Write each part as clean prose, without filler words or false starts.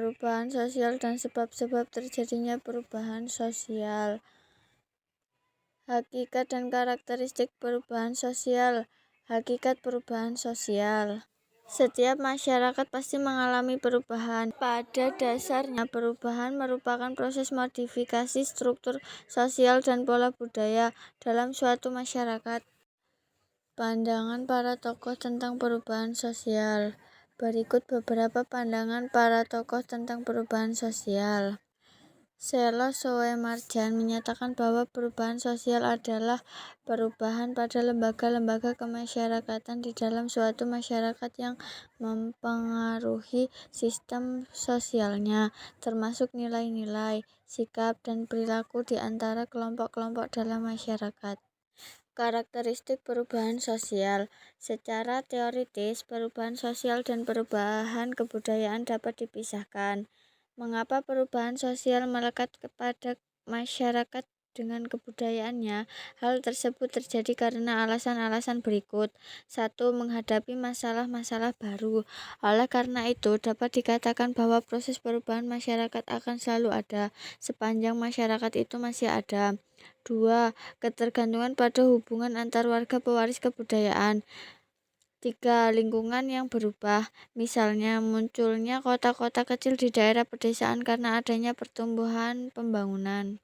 perubahan sosial dan sebab-sebab terjadinya perubahan sosial. Hakikat dan karakteristik perubahan sosial. Hakikat perubahan sosial. Setiap masyarakat pasti mengalami perubahan. Pada dasarnya, perubahan merupakan proses modifikasi struktur sosial dan pola budaya dalam suatu masyarakat. Pandangan para tokoh tentang perubahan sosial. Berikut beberapa pandangan para tokoh tentang perubahan sosial. Selo Soemarjan menyatakan bahwa perubahan sosial adalah perubahan pada lembaga-lembaga kemasyarakatan di dalam suatu masyarakat yang mempengaruhi sistem sosialnya, termasuk nilai-nilai, sikap, dan perilaku di antara kelompok-kelompok dalam masyarakat. Karakteristik perubahan sosial. Secara teoritis, perubahan sosial dan perubahan kebudayaan dapat dipisahkan. Mengapa perubahan sosial melekat kepada masyarakat dengan kebudayaannya? Hal tersebut terjadi karena alasan-alasan berikut. 1. Menghadapi masalah-masalah baru. Oleh karena itu, dapat dikatakan bahwa proses perubahan masyarakat akan selalu ada, sepanjang masyarakat itu masih ada. 2. Ketergantungan pada hubungan antar warga pewaris kebudayaan. 3. Lingkungan yang berubah, misalnya munculnya kota-kota kecil di daerah pedesaan karena adanya pertumbuhan pembangunan.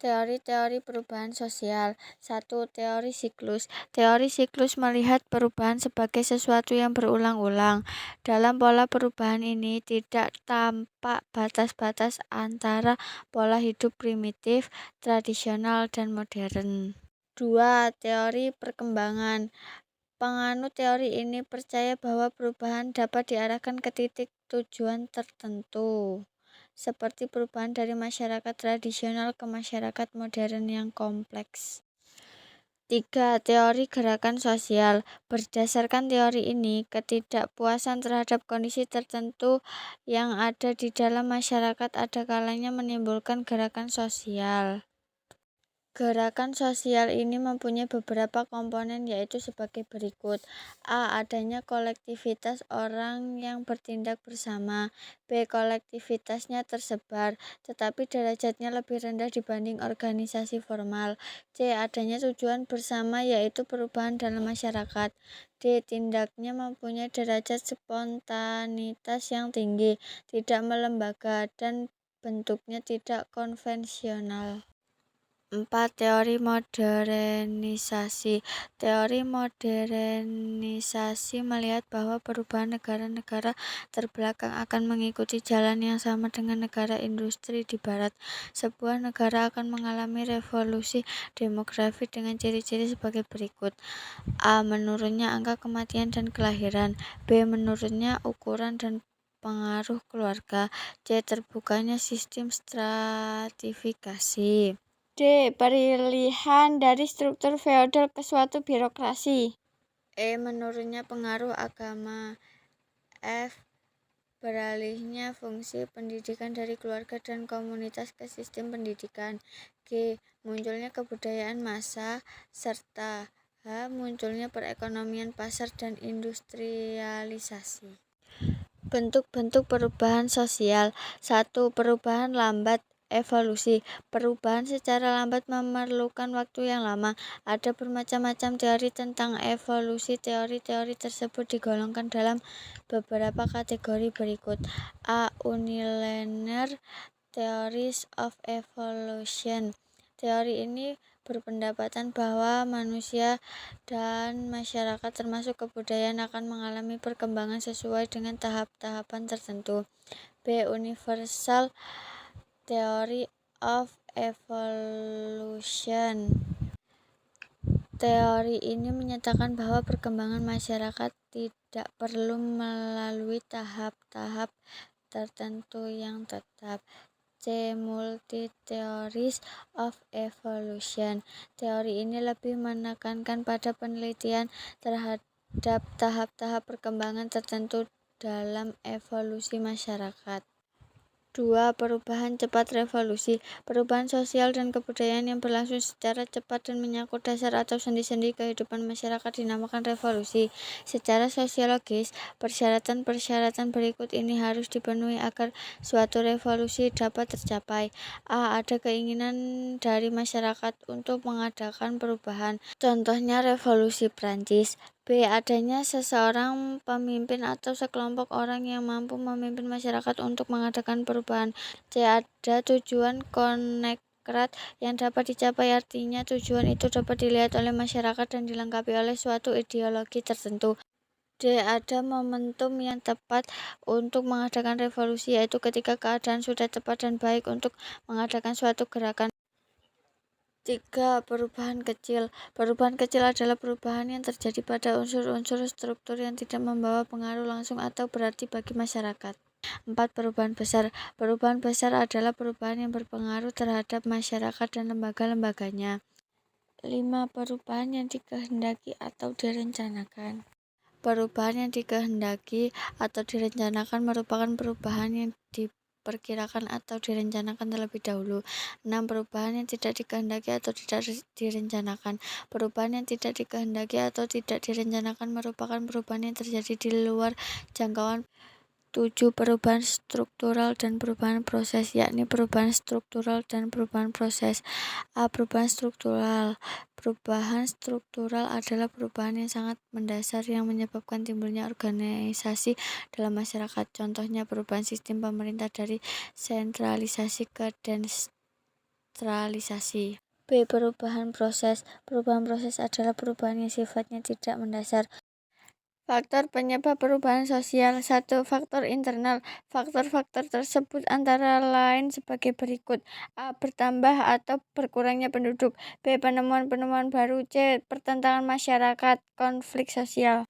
Teori-teori perubahan sosial. 1. Teori siklus. Teori siklus melihat perubahan sebagai sesuatu yang berulang-ulang. Dalam pola perubahan ini tidak tampak batas-batas antara pola hidup primitif, tradisional, dan modern. 2. Teori perkembangan. Penganut teori ini percaya bahwa perubahan dapat diarahkan ke titik tujuan tertentu, seperti perubahan dari masyarakat tradisional ke masyarakat modern yang kompleks. 3. Teori gerakan sosial. Berdasarkan teori ini, ketidakpuasan terhadap kondisi tertentu yang ada di dalam masyarakat ada kalanya menimbulkan gerakan sosial. Gerakan sosial ini mempunyai beberapa komponen, yaitu sebagai berikut. A. Adanya kolektivitas orang yang bertindak bersama. B. Kolektivitasnya tersebar, tetapi derajatnya lebih rendah dibanding organisasi formal. C. Adanya tujuan bersama, yaitu perubahan dalam masyarakat. D. Tindaknya mempunyai derajat spontanitas yang tinggi, tidak melembaga, dan bentuknya tidak konvensional. 4. Teori modernisasi. Teori modernisasi melihat bahwa perubahan negara-negara terbelakang akan mengikuti jalan yang sama dengan negara industri di barat. Sebuah negara akan mengalami revolusi demografi dengan ciri-ciri sebagai berikut. A. Menurunnya angka kematian dan kelahiran. B. Menurunnya ukuran dan pengaruh keluarga. C. Terbukanya sistem stratifikasi. D. Peralihan dari struktur feodal ke suatu birokrasi. E. Menurunnya pengaruh agama. F. Beralihnya fungsi pendidikan dari keluarga dan komunitas ke sistem pendidikan. G. Munculnya kebudayaan massa. Serta H. Munculnya perekonomian pasar dan industrialisasi. Bentuk-bentuk perubahan sosial. 1. Perubahan lambat. Evolusi. Perubahan secara lambat memerlukan waktu yang lama. Ada bermacam-macam teori tentang evolusi. Teori-teori tersebut digolongkan dalam beberapa kategori berikut. A. Unilinear Theories of Evolution. Teori ini berpendapatan bahwa manusia dan masyarakat termasuk kebudayaan akan mengalami perkembangan sesuai dengan tahap-tahapan tertentu. B. Universal Theory of Evolution. Teori ini menyatakan bahwa perkembangan masyarakat tidak perlu melalui tahap-tahap tertentu yang tetap. C. Multi-theories of evolution. Teori ini lebih menekankan pada penelitian terhadap tahap-tahap perkembangan tertentu dalam evolusi masyarakat. 2. Perubahan cepat revolusi. Perubahan sosial dan kebudayaan yang berlangsung secara cepat dan menyangkut dasar atau sendi-sendi kehidupan masyarakat dinamakan revolusi. Secara sosiologis, persyaratan-persyaratan berikut ini harus dipenuhi agar suatu revolusi dapat tercapai. A. Ada keinginan dari masyarakat untuk mengadakan perubahan. Contohnya revolusi Prancis. B. Adanya seseorang pemimpin atau sekelompok orang yang mampu memimpin masyarakat untuk mengadakan perubahan. C. Ada tujuan konkret yang dapat dicapai, artinya tujuan itu dapat dilihat oleh masyarakat dan dilengkapi oleh suatu ideologi tertentu. D. Ada momentum yang tepat untuk mengadakan revolusi, yaitu ketika keadaan sudah tepat dan baik untuk mengadakan suatu gerakan. 3. Perubahan kecil. Perubahan kecil adalah perubahan yang terjadi pada unsur-unsur struktur yang tidak membawa pengaruh langsung atau berarti bagi masyarakat. 4. Perubahan besar. Perubahan besar adalah perubahan yang berpengaruh terhadap masyarakat dan lembaga-lembaganya. 5. Perubahan yang dikehendaki atau direncanakan. Perubahan yang dikehendaki atau direncanakan merupakan perubahan yang diperkirakan atau direncanakan terlebih dahulu. 6. Perubahan yang tidak dikehendaki atau tidak direncanakan. Perubahan yang tidak dikehendaki atau tidak direncanakan merupakan perubahan yang terjadi di luar jangkauan. 7. Perubahan struktural dan perubahan proses, yakni perubahan struktural dan perubahan proses. A. Perubahan struktural. Perubahan struktural adalah perubahan yang sangat mendasar yang menyebabkan timbulnya organisasi dalam masyarakat. Contohnya perubahan sistem pemerintah dari sentralisasi ke desentralisasi. B. Perubahan proses. Perubahan proses adalah perubahan yang sifatnya tidak mendasar. Faktor penyebab perubahan sosial. 1. Faktor internal. Faktor-faktor tersebut antara lain sebagai berikut. A. Bertambah atau berkurangnya penduduk. B. Penemuan-penemuan baru. C. Pertentangan masyarakat, konflik sosial.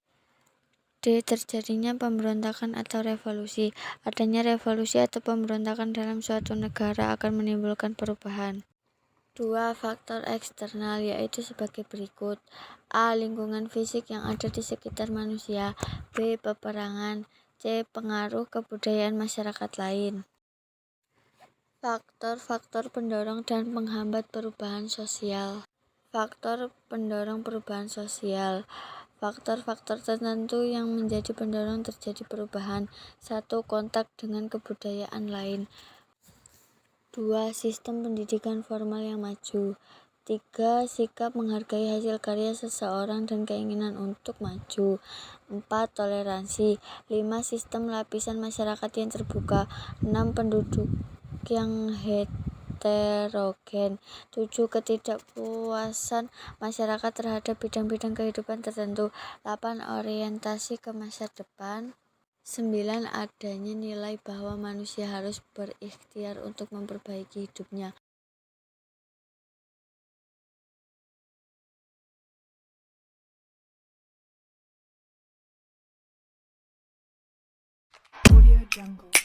D. Terjadinya pemberontakan atau revolusi. Adanya revolusi atau pemberontakan dalam suatu negara akan menimbulkan perubahan. 2. Faktor eksternal, yaitu sebagai berikut. A. Lingkungan fisik yang ada di sekitar manusia. B. Peperangan. C. Pengaruh kebudayaan masyarakat lain. Faktor-faktor pendorong dan penghambat perubahan sosial. Faktor pendorong perubahan sosial. Faktor-faktor tertentu yang menjadi pendorong terjadi perubahan. 1. Kontak dengan kebudayaan lain. 2. Sistem pendidikan formal yang maju. 3. Sikap menghargai hasil karya seseorang dan keinginan untuk maju. 4. Toleransi. 5. Sistem lapisan masyarakat yang terbuka. 6. Penduduk yang heterogen. 7. Ketidakpuasan masyarakat terhadap bidang-bidang kehidupan tertentu. 8. Orientasi ke masa depan. 9. Adanya nilai bahwa manusia harus berikhtiar untuk memperbaiki hidupnya. Audio Jungle.